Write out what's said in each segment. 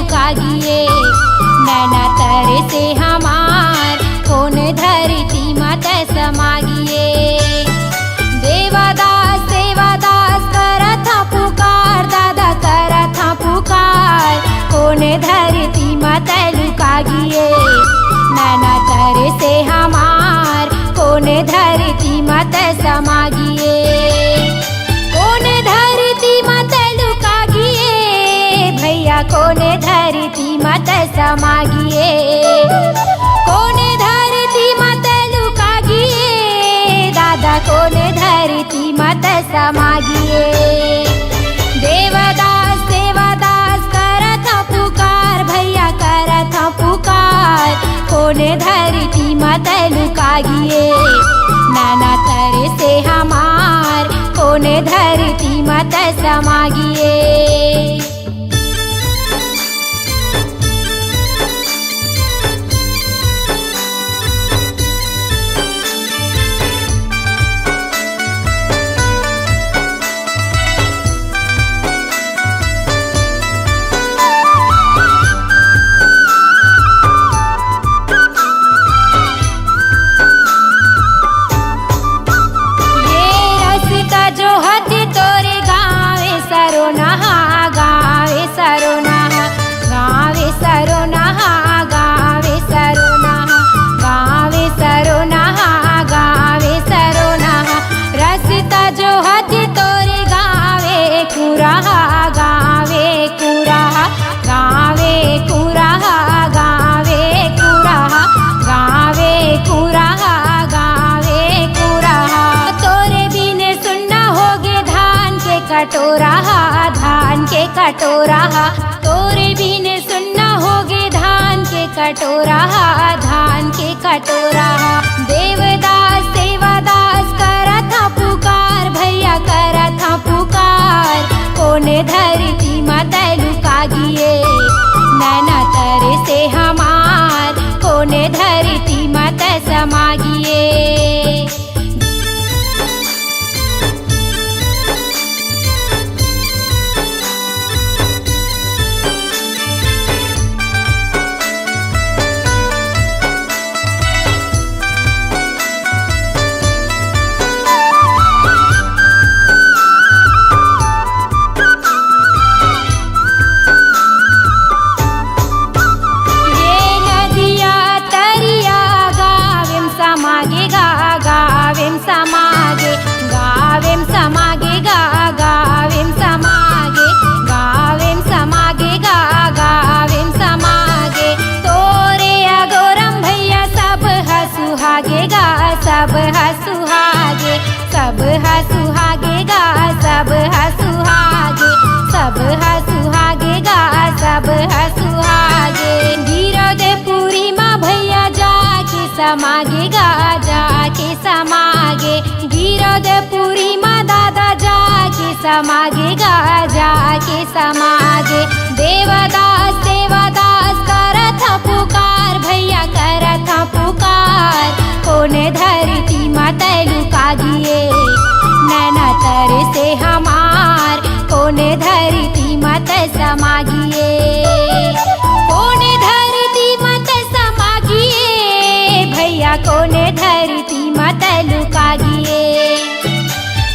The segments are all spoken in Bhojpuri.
लुका गिए। नैना तरे से हमार कौन धरती मत समागिए। देवादास देवादास करत पुकार, दादा करत पुकार, कौन धरती मत लुका गिए। नैना तरे से हमार कौन धरती मत समागिए। कौन धरती मत लुका गिए, भैया कौन धरती मत समागिए। कौन धरती मत लुका गिए, दादा कौन धरती मत समागिए। देवदास देवदास करत पुकार, भैया करत पुकार, कौन धरती मत लुका गिए। नैना तरे से हमार कौन धरती मत समागिए। कटोरा धान के कटोरा, तोरे बिन सुनना होगे धान के कटोरा, धान के कटोरा। देवदास देवदास करत पुकार, भैया करत पुकार, कौन धरती मत लुका गिए। नैना तरे से हमार कौन धरती मत समागिए। सब हसुहागे सब हसुहागे गा, सब हसुहागे सब हसुहागे गा, सब हसुहागे। गिरधपुरी माँ भैया जाके समागे गा, जाके समागे। गिरधपुरी माँ दादा जाके समागे गा, जाके समागे। देवदास देवदास करत पुकार, भैया करत पुकार, कौन धरती मत लुका गिए। नैना तरे से हमार कौन धरती मत समागिए। कौन धरती मत समागिए, भैया कौन धरती मत लुका गिए।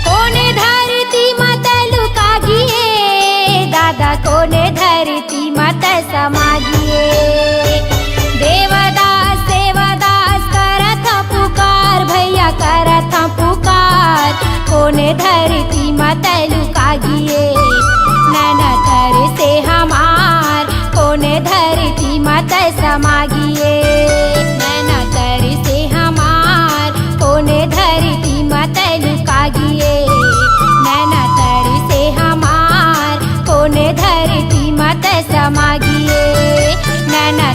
कौन धरती मत लुका गिए, दादा कौन धरती मत समागिए। देवदास देवदास करत पुकार, भैया करत पुकार, कौन धरती मत लुका गिए। नैना तरे से हमार कौन धरती मत समागिए। नैना तरे से हमार कौन धरती मत लुका गिए। नैना तरे से हमार कौन धरती मत समागिए। नैना